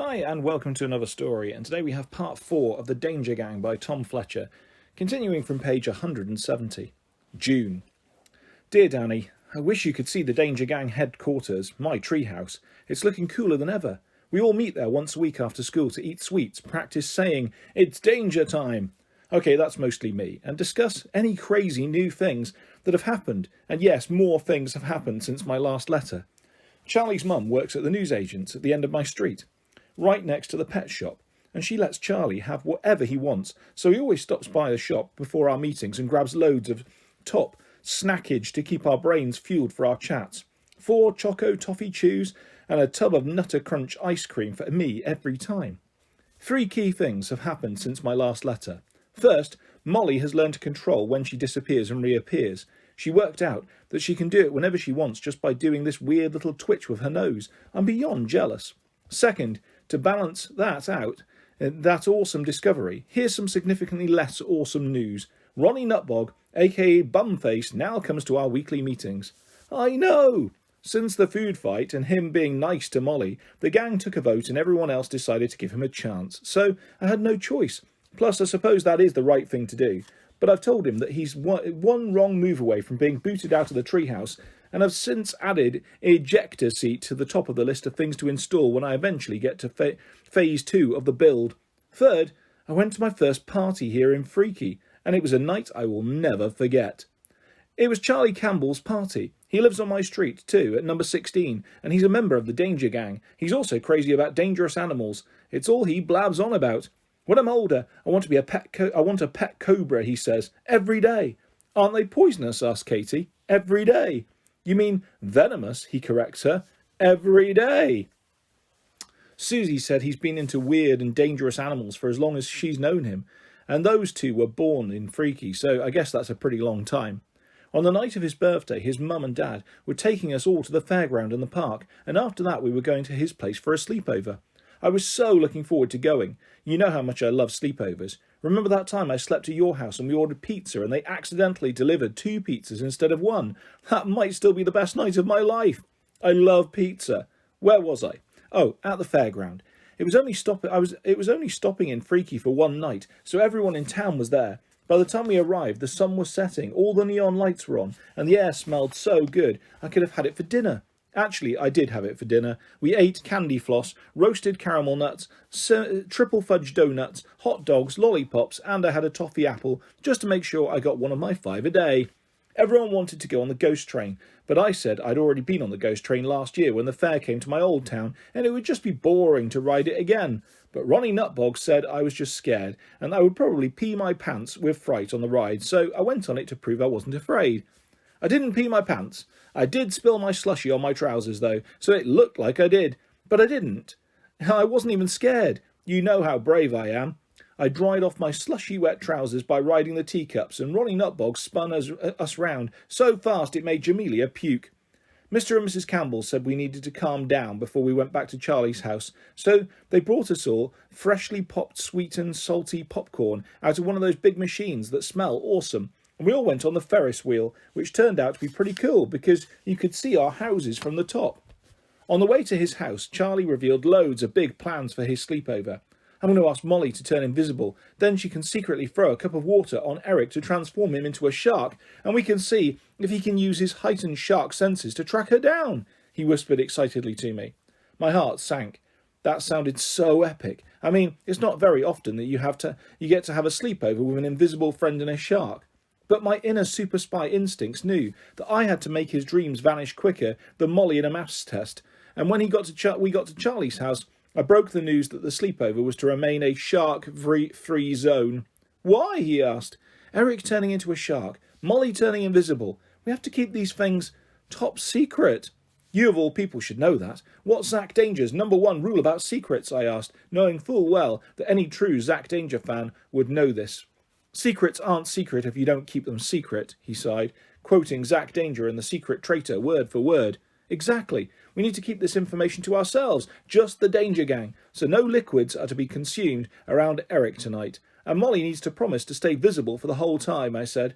Hi and welcome to another story, and today we have part 4 of The Danger Gang by Tom Fletcher, continuing from page 170. June. Dear Danny, I wish you could see the Danger Gang headquarters, my treehouse. It's looking cooler than ever. We all meet there once a week after school to eat sweets, practice saying, "It's danger time!" Okay, that's mostly me, and discuss any crazy new things that have happened, and yes, more things have happened since my last letter. Charlie's mum works at the newsagent's at the end of my street, right next to the pet shop, and she lets Charlie have whatever he wants, so he always stops by the shop before our meetings and grabs loads of top snackage to keep our brains fueled for our chats. 4 Choco Toffee Chews and a tub of Nutter Crunch ice cream for me every time. 3 key things have happened since my last letter. First, Molly has learned to control when she disappears and reappears. She worked out that she can do it whenever she wants just by doing this weird little twitch with her nose. I'm beyond jealous. Second, to balance that out, that awesome discovery, here's some significantly less awesome news. Ronnie Nutbog, aka Bumface, now comes to our weekly meetings. I know! Since the food fight and him being nice to Molly, the gang took a vote and everyone else decided to give him a chance. So I had no choice. Plus, I suppose that is the right thing to do. But I've told him that he's one wrong move away from being booted out of the treehouse, and I've since added an ejector seat to the top of the list of things to install when I eventually get to phase 2 of the build. Third, I went to my first party here in Freaky, and it was a night I will never forget. It was Charlie Campbell's party. He lives on my street too, at number 16, and he's a member of the Danger Gang. He's also crazy about dangerous animals. It's all he blabs on about. When I'm older, I want to be a pet cobra, he says, every day. Aren't they poisonous? Asks Katie. Every day. You mean venomous, he corrects her. Every day. Susie said he's been into weird and dangerous animals for as long as she's known him, and those two were born in Freaky, so I guess that's a pretty long time. On the night of his birthday, his mum and dad were taking us all to the fairground and the park, and after that we were going to his place for a sleepover. I was so looking forward to going. You know how much I love sleepovers. Remember that time I slept at your house and we ordered pizza and they accidentally delivered 2 pizzas instead of 1? That might still be the best night of my life. I love pizza. Where was I? Oh, at the fairground. It was only stopping in Freaky for one night, so everyone in town was there. By the time we arrived, the sun was setting, all the neon lights were on, and the air smelled so good I could have had it for dinner. Actually, I did have it for dinner. We ate candy floss, roasted caramel nuts, triple fudge donuts, hot dogs, lollipops, and I had a toffee apple, just to make sure I got one of my 5 a day. Everyone wanted to go on the ghost train, but I said I'd already been on the ghost train last year when the fair came to my old town, and it would just be boring to ride it again. But Ronnie Nutbog said I was just scared, and I would probably pee my pants with fright on the ride, so I went on it to prove I wasn't afraid. I didn't pee my pants. I did spill my slushy on my trousers, though, so it looked like I did. But I didn't. I wasn't even scared. You know how brave I am. I dried off my slushy wet trousers by riding the teacups, and Ronnie Nutbog spun us round so fast it made Jamelia puke. Mr. and Mrs. Campbell said we needed to calm down before we went back to Charlie's house, so they brought us all freshly popped sweetened salty popcorn out of one of those big machines that smell awesome. And we all went on the Ferris wheel, which turned out to be pretty cool because you could see our houses from the top. On the way to his house, Charlie revealed loads of big plans for his sleepover. I'm going to ask Molly to turn invisible, then she can secretly throw a cup of water on Eric to transform him into a shark, and we can see if he can use his heightened shark senses to track her down, he whispered excitedly to me. My heart sank. That sounded so epic. I mean, it's not very often that you get to have a sleepover with an invisible friend and a shark. But my inner super spy instincts knew that I had to make his dreams vanish quicker than Molly in a maths test. And when we got to Charlie's house, I broke the news that the sleepover was to remain a shark-free zone. Why? He asked. Eric turning into a shark, Molly turning invisible. We have to keep these things top secret. You of all people should know that. What's Zack Danger's #1 rule about secrets? I asked, knowing full well that any true Zack Danger fan would know this. Secrets aren't secret if you don't keep them secret, he sighed, quoting Zack Danger and the Secret Traitor word for word. Exactly. We need to keep this information to ourselves, just the Danger Gang, so no liquids are to be consumed around Eric tonight. And Molly needs to promise to stay visible for the whole time, I said.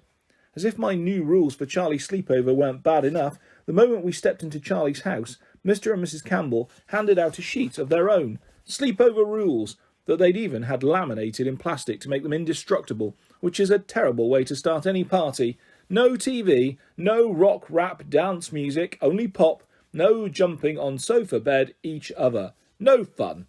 As if my new rules for Charlie's sleepover weren't bad enough, the moment we stepped into Charlie's house, Mr. and Mrs. Campbell handed out a sheet of their own, sleepover rules that they'd even had laminated in plastic to make them indestructible, which is a terrible way to start any party. No TV, no rock, rap, dance music, only pop, no jumping on sofa bed each other. No fun.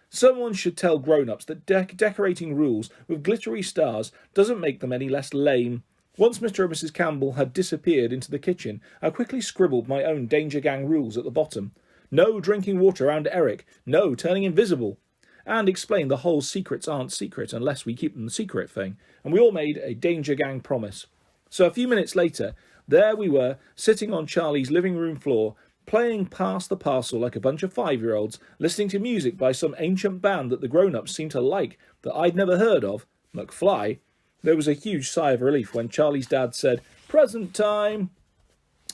Someone should tell grown-ups that decorating rules with glittery stars doesn't make them any less lame. Once Mr. and Mrs. Campbell had disappeared into the kitchen, I quickly scribbled my own Danger Gang rules at the bottom. No drinking water around Eric, no turning invisible, and explained the whole secrets aren't secret unless we keep them secret thing, and we all made a Danger Gang promise. So a few minutes later, there we were, sitting on Charlie's living room floor, playing Pass the Parcel like a bunch of 5-year-olds, listening to music by some ancient band that the grown-ups seemed to like, that I'd never heard of, McFly. There was a huge sigh of relief when Charlie's dad said, "Present time!"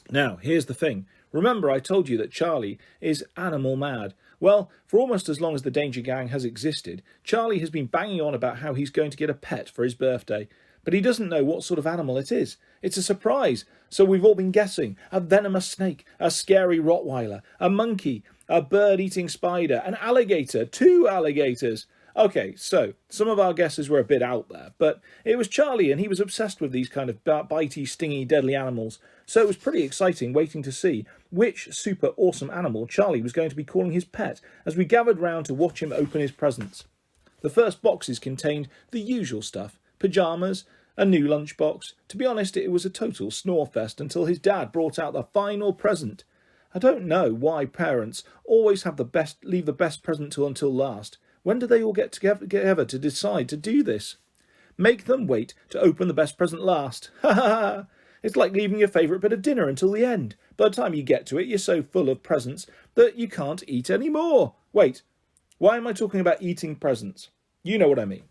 Now, here's the thing. Remember I told you that Charlie is animal mad. Well, for almost as long as the Danger Gang has existed, Charlie has been banging on about how he's going to get a pet for his birthday. But he doesn't know what sort of animal it is. It's a surprise, so we've all been guessing. A venomous snake, a scary Rottweiler, a monkey, a bird-eating spider, an alligator, 2 alligators. Okay, so some of our guesses were a bit out there, but it was Charlie and he was obsessed with these kind of bitey, stingy, deadly animals. So it was pretty exciting waiting to see which super awesome animal Charlie was going to be calling his pet as we gathered round to watch him open his presents. The first boxes contained the usual stuff. Pyjamas, a new lunchbox. To be honest, it was a total snore fest until his dad brought out the final present. I don't know why parents always have leave the best present until last. When do they all get together to decide to do this? Make them wait to open the best present last. Ha ha ha! It's like leaving your favourite bit of dinner until the end. By the time you get to it, you're so full of presents that you can't eat any more. Wait, why am I talking about eating presents? You know what I mean.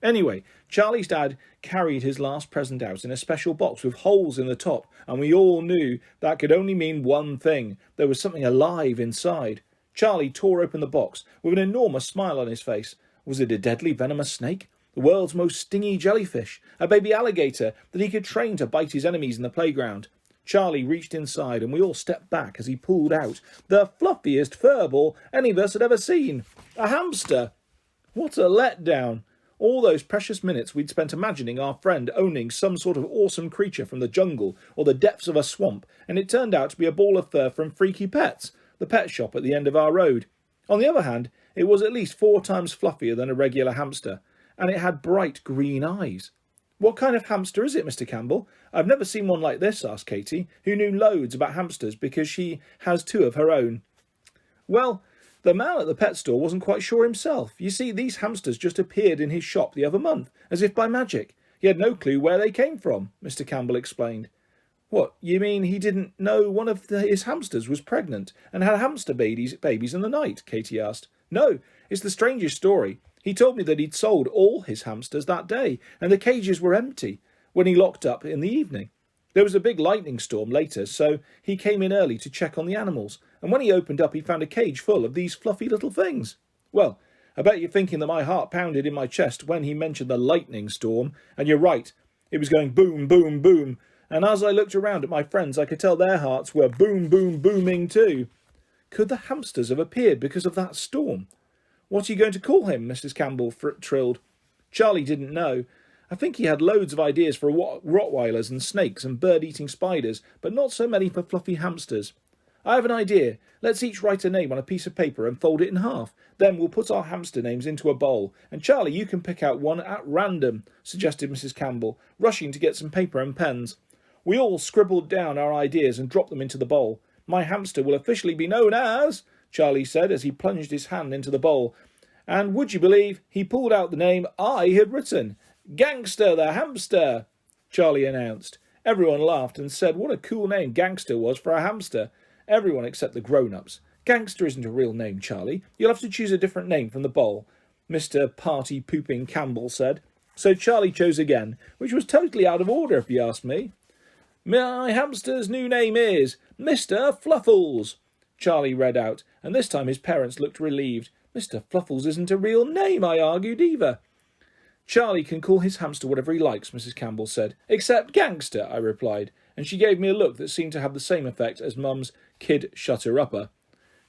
Anyway, Charlie's dad carried his last present out in a special box with holes in the top, and we all knew that could only mean one thing. There was something alive inside. Charlie tore open the box with an enormous smile on his face. Was it a deadly venomous snake? The world's most stingy jellyfish? A baby alligator that he could train to bite his enemies in the playground? Charlie reached inside and we all stepped back as he pulled out the fluffiest furball any of us had ever seen. A hamster! What a letdown! All those precious minutes we'd spent imagining our friend owning some sort of awesome creature from the jungle or the depths of a swamp, and it turned out to be a ball of fur from Freaky Pets, the pet shop at the end of our road. On the other hand, it was at least 4 times fluffier than a regular hamster, and it had bright green eyes. "What kind of hamster is it, Mr. Campbell? I've never seen one like this," asked Katie, who knew loads about hamsters because she has 2 of her own. Well, the man at the pet store wasn't quite sure himself. You see, these hamsters just appeared in his shop the other month, as if by magic. He had no clue where they came from, Mr. Campbell explained. "What, you mean he didn't know one of his hamsters was pregnant and had hamster babies in the night?" Katie asked. "No, it's the strangest story. He told me that he'd sold all his hamsters that day, and the cages were empty when he locked up in the evening. There was a big lightning storm later, so he came in early to check on the animals, and when he opened up he found a cage full of these fluffy little things." Well, I bet you're thinking that my heart pounded in my chest when he mentioned the lightning storm, and you're right. It was going boom, boom, boom, and as I looked around at my friends I could tell their hearts were boom, boom, booming too. Could the hamsters have appeared because of that storm? "What are you going to call him?" Mrs. Campbell trilled. Charlie didn't know. I think he had loads of ideas for Rottweilers and snakes and bird-eating spiders, but not so many for fluffy hamsters. "I have an idea. Let's each write a name on a piece of paper and fold it in half. Then we'll put our hamster names into a bowl. And Charlie, you can pick out one at random," suggested Mrs. Campbell, rushing to get some paper and pens. We all scribbled down our ideas and dropped them into the bowl. "My hamster will officially be known as," Charlie said as he plunged his hand into the bowl. And would you believe, he pulled out the name I had written. "Gangster the hamster," Charlie announced. Everyone laughed and said what a cool name Gangster was for a hamster. Everyone except the grown-ups. "Gangster isn't a real name, Charlie. You'll have to choose a different name from the bowl," Mr. Party-pooping Campbell said. So Charlie chose again, which was totally out of order if you ask me. "My hamster's new name is Mr. Fluffles," Charlie read out, and this time his parents looked relieved. "Mr. Fluffles isn't a real name," I argued either. "Charlie can call his hamster whatever he likes," Mrs. Campbell said. "Except Gangster," I replied, and she gave me a look that seemed to have the same effect as Mum's kid-shutter-upper.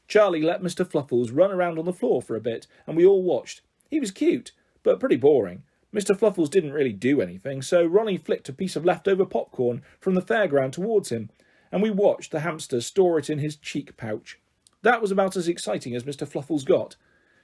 Charlie let Mr. Fluffles run around on the floor for a bit, and we all watched. He was cute, but pretty boring. Mr. Fluffles didn't really do anything, so Ronnie flicked a piece of leftover popcorn from the fairground towards him, and we watched the hamster store it in his cheek pouch. That was about as exciting as Mr. Fluffles got.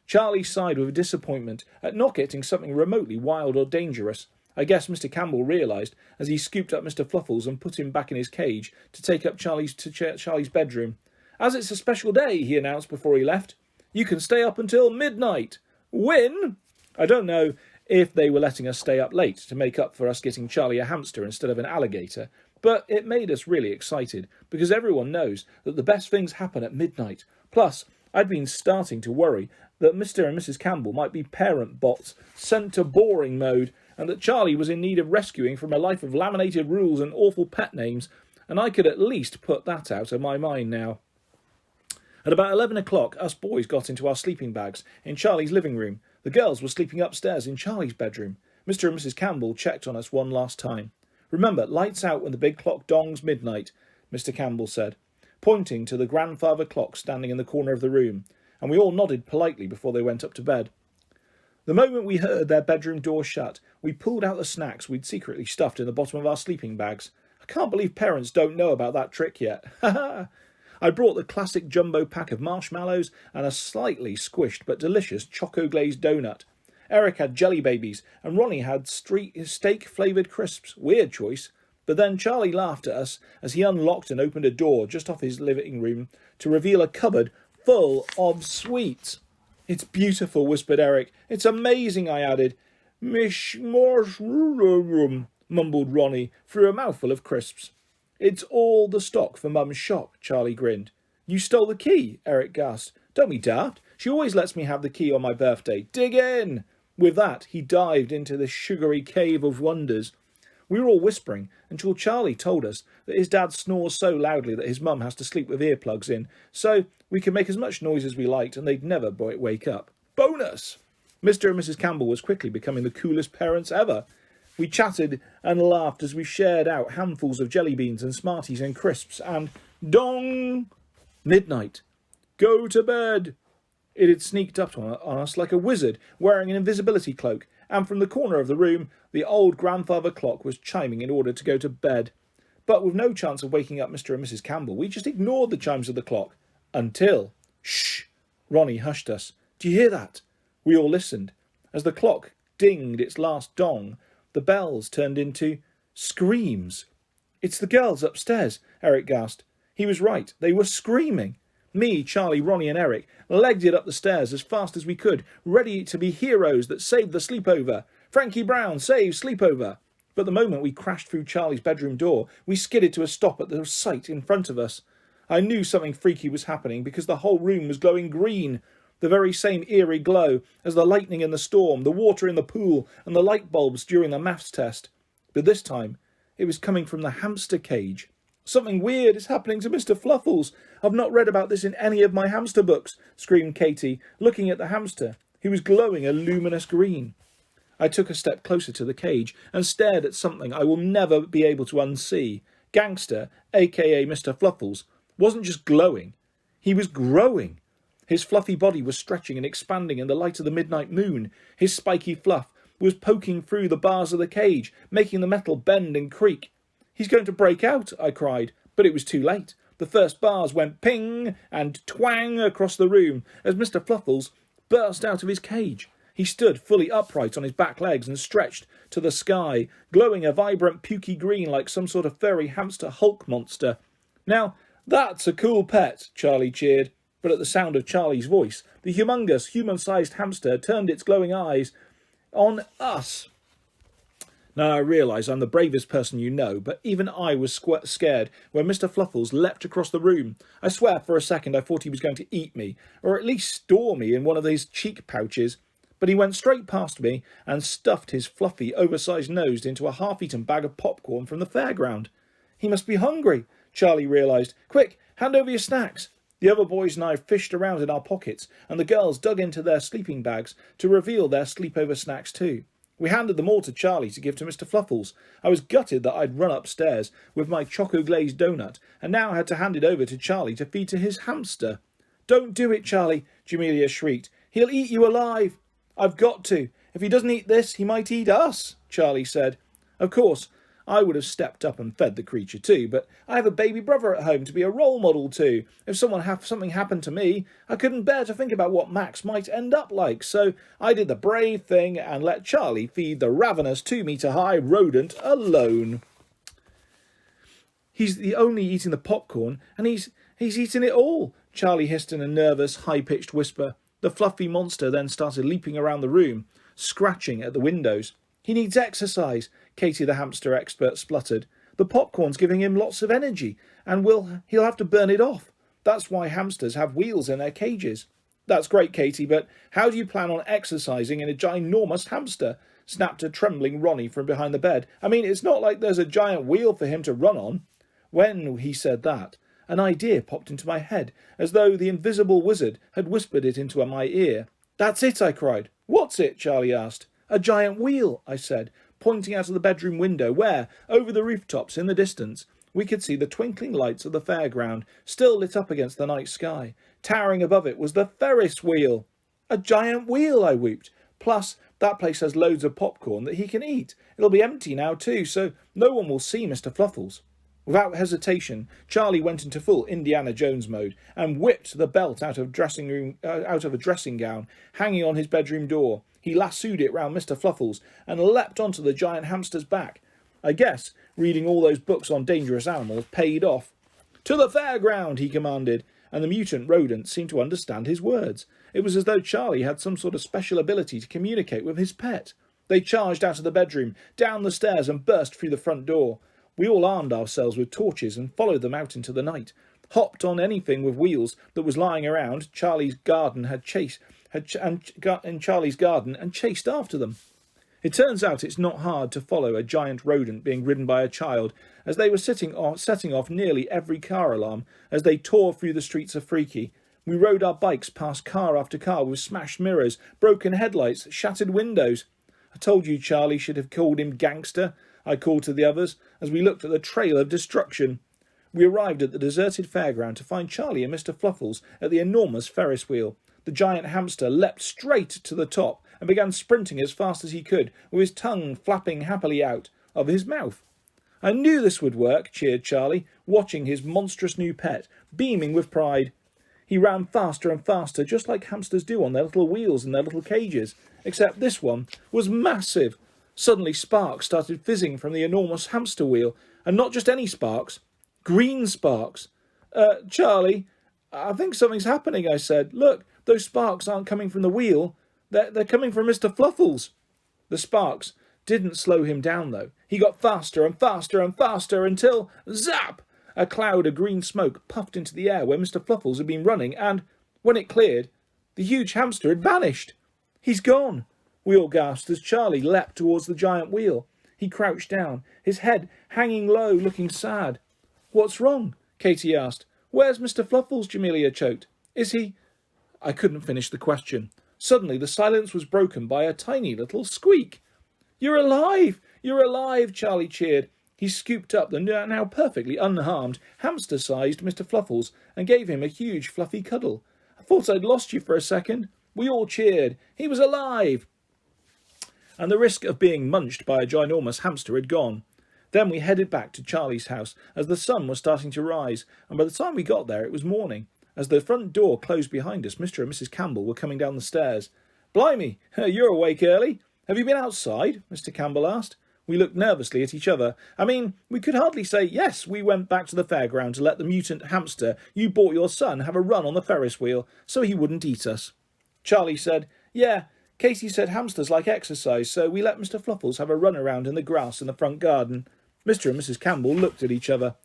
Charlie sighed with disappointment at not getting something remotely wild or dangerous. I guess Mr. Campbell realised as he scooped up Mr. Fluffles and put him back in his cage to take up Charlie's bedroom. "As it's a special day," he announced before he left, "you can stay up until midnight. Win?" I don't know if they were letting us stay up late to make up for us getting Charlie a hamster instead of an alligator, but it made us really excited, because everyone knows that the best things happen at midnight. Plus, I'd been starting to worry that Mr. and Mrs. Campbell might be parent bots sent to boring mode, and that Charlie was in need of rescuing from a life of laminated rules and awful pet names, and I could at least put that out of my mind now. At about 11 o'clock, us boys got into our sleeping bags in Charlie's living room. The girls were sleeping upstairs in Charlie's bedroom. Mr. and Mrs. Campbell checked on us one last time. "Remember, lights out when the big clock dongs midnight," Mr. Campbell said, pointing to the grandfather clock standing in the corner of the room, and we all nodded politely before they went up to bed. The moment we heard their bedroom door shut, we pulled out the snacks we'd secretly stuffed in the bottom of our sleeping bags. I can't believe parents don't know about that trick yet. Ha ha! I brought the classic jumbo pack of marshmallows and a slightly squished but delicious choco-glazed donut. Eric had jelly babies, and Ronnie had steak-flavoured crisps. Weird choice. But then Charlie laughed at us as he unlocked and opened a door just off his living room to reveal a cupboard full of sweets. "It's beautiful," whispered Eric. "It's amazing," I added. "Mish mushroom," mumbled Ronnie through a mouthful of crisps. "It's all the stock for Mum's shop," Charlie grinned. "You stole the key," Eric gasped. "Don't be daft. She always lets me have the key on my birthday. Dig in!" With that, he dived into the sugary cave of wonders. We were all whispering until Charlie told us that his dad snores so loudly that his mum has to sleep with earplugs in, so we could make as much noise as we liked and they'd never wake up. Bonus! Mr. and Mrs. Campbell was quickly becoming the coolest parents ever. We chatted and laughed as we shared out handfuls of jelly beans and Smarties and crisps, and dong! Midnight. Go to bed! It had sneaked up on us like a wizard wearing an invisibility cloak, and from the corner of the room the old grandfather clock was chiming in order to go to bed. But with no chance of waking up Mr. and Mrs. Campbell, we just ignored the chimes of the clock. Until... Shh! Ronnie hushed us. "Do you hear that?" We all listened. As the clock dinged its last dong, the bells turned into screams. "It's the girls upstairs," Eric gasped. He was right. They were screaming. Me, Charlie, Ronnie and Eric legged it up the stairs as fast as we could, ready to be heroes that saved the sleepover. Frankie Brown saves sleepover. But the moment we crashed through Charlie's bedroom door, we skidded to a stop at the sight in front of us. I knew something freaky was happening because the whole room was glowing green, the very same eerie glow as the lightning in the storm, the water in the pool, and the light bulbs during the maths test. But this time, it was coming from the hamster cage. "Something weird is happening to Mr. Fluffles. I've not read about this in any of my hamster books," screamed Katie, looking at the hamster, who was glowing a luminous green. I took a step closer to the cage and stared at something I will never be able to unsee. Gangster, a.k.a. Mr. Fluffles, wasn't just glowing. He was growing. His fluffy body was stretching and expanding in the light of the midnight moon. His spiky fluff was poking through the bars of the cage, making the metal bend and creak. "He's going to break out," I cried, but it was too late. The first bars went ping and twang across the room as Mr. Fluffles burst out of his cage. He stood fully upright on his back legs and stretched to the sky, glowing a vibrant pukey green like some sort of furry hamster Hulk monster. "Now, that's a cool pet," Charlie cheered. But at the sound of Charlie's voice, the humongous, human-sized hamster turned its glowing eyes on us. Now I realise I'm the bravest person you know, but even I was scared when Mr. Fluffles leapt across the room. I swear for a second I thought he was going to eat me, or at least store me in one of his cheek pouches. But he went straight past me and stuffed his fluffy, oversized nose into a half-eaten bag of popcorn from the fairground. "He must be hungry," Charlie realised. "Quick, hand over your snacks." The other boys and I fished around in our pockets, and the girls dug into their sleeping bags to reveal their sleepover snacks too. We handed them all to Charlie to give to Mr. Fluffles. I was gutted that I'd run upstairs with my choco-glazed donut, and now had to hand it over to Charlie to feed to his hamster. Don't do it, Charlie, Jamelia shrieked. He'll eat you alive. I've got to. If he doesn't eat this, he might eat us, Charlie said. Of course, I would have stepped up and fed the creature too, but I have a baby brother at home to be a role model to. If something happened to me, I couldn't bear to think about what Max might end up like, so I did the brave thing and let Charlie feed the ravenous 2-metre-high rodent alone. He's the only eating the popcorn, and he's eaten it all, Charlie hissed in a nervous, high-pitched whisper. The fluffy monster then started leaping around the room, scratching at the windows. He needs exercise, Katie the hamster expert spluttered. The popcorn's giving him lots of energy, and he'll have to burn it off. That's why hamsters have wheels in their cages. That's great, Katie, but how do you plan on exercising in a ginormous hamster? Snapped a trembling Ronnie from behind the bed. I mean, it's not like there's a giant wheel for him to run on. When he said that, an idea popped into my head, as though the invisible wizard had whispered it into my ear. That's it, I cried. What's it? Charlie asked. A giant wheel, I said, pointing out of the bedroom window where, over the rooftops in the distance, we could see the twinkling lights of the fairground, still lit up against the night sky. Towering above it was the Ferris wheel. A giant wheel, I whooped. Plus, that place has loads of popcorn that he can eat. It'll be empty now too, so no one will see Mr. Fluffles. Without hesitation, Charlie went into full Indiana Jones mode and whipped the belt out of a dressing gown hanging on his bedroom door. He lassoed it round Mr. Fluffles and leapt onto the giant hamster's back. I guess reading all those books on dangerous animals paid off. To the fairground, he commanded, and the mutant rodent seemed to understand his words. It was as though Charlie had some sort of special ability to communicate with his pet. They charged out of the bedroom, down the stairs, and burst through the front door. We all armed ourselves with torches and followed them out into the night, hopped on anything with wheels that was lying around Charlie's garden and chased after them. It turns out it's not hard to follow a giant rodent being ridden by a child, as they were setting off nearly every car alarm as they tore through the streets of Freaky. We rode our bikes past car after car with smashed mirrors, broken headlights, shattered windows. I told you Charlie should have called him gangster, I called to the others, as we looked at the trail of destruction. We arrived at the deserted fairground to find Charlie and Mr. Fluffles at the enormous Ferris wheel. The giant hamster leapt straight to the top and began sprinting as fast as he could, with his tongue flapping happily out of his mouth. I knew this would work, cheered Charlie, watching his monstrous new pet, beaming with pride. He ran faster and faster, just like hamsters do on their little wheels in their little cages, except this one was massive. Suddenly sparks started fizzing from the enormous hamster wheel, and not just any sparks, green sparks. Charlie, I think something's happening, I said. Look, those sparks aren't coming from the wheel, they're coming from Mr. Fluffles. The sparks didn't slow him down, though. He got faster and faster and faster until, zap! A cloud of green smoke puffed into the air where Mr. Fluffles had been running, and, when it cleared, the huge hamster had vanished. He's gone, we all gasped as Charlie leapt towards the giant wheel. He crouched down, his head hanging low, looking sad. What's wrong? Katie asked. Where's Mr. Fluffles? Jamelia choked. Is he... I couldn't finish the question. Suddenly the silence was broken by a tiny little squeak. You're alive! You're alive! Charlie cheered. He scooped up the now perfectly unharmed, hamster-sized Mr. Fluffles and gave him a huge fluffy cuddle. I thought I'd lost you for a second. We all cheered. He was alive! And the risk of being munched by a ginormous hamster had gone. Then we headed back to Charlie's house as the sun was starting to rise, and by the time we got there it was morning. As the front door closed behind us, Mr. and Mrs. Campbell were coming down the stairs. Blimey, you're awake early. Have you been outside? Mr. Campbell asked. We looked nervously at each other. I mean, we could hardly say, yes, we went back to the fairground to let the mutant hamster you bought your son have a run on the Ferris wheel, so he wouldn't eat us. Charlie said, yeah, Katie said hamsters like exercise, so we let Mr. Fluffles have a run around in the grass in the front garden. Mr. and Mrs. Campbell looked at each other.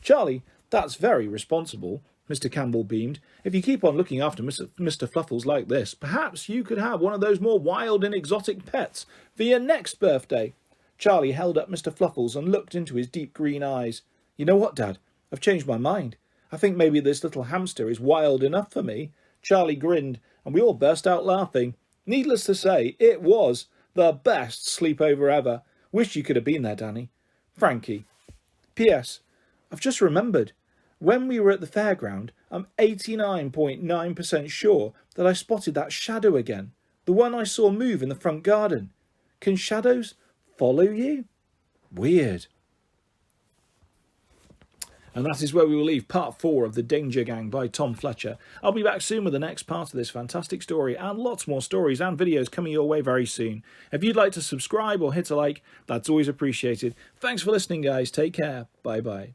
Charlie, that's very responsible, Mr. Campbell beamed. If you keep on looking after Mr. Fluffles like this, perhaps you could have one of those more wild and exotic pets for your next birthday. Charlie held up Mr. Fluffles and looked into his deep green eyes. You know what, Dad? I've changed my mind. I think maybe this little hamster is wild enough for me. Charlie grinned, and we all burst out laughing. Needless to say, it was the best sleepover ever. Wish you could have been there, Danny. Frankie. P.S. I've just remembered. When we were at the fairground, I'm 89.9% sure that I spotted that shadow again, the one I saw move in the front garden. Can shadows follow you? Weird. And that is where we will leave part 4 of The Danger Gang by Tom Fletcher. I'll be back soon with the next part of this fantastic story and lots more stories and videos coming your way very soon. If you'd like to subscribe or hit a like, that's always appreciated. Thanks for listening, guys. Take care. Bye-bye.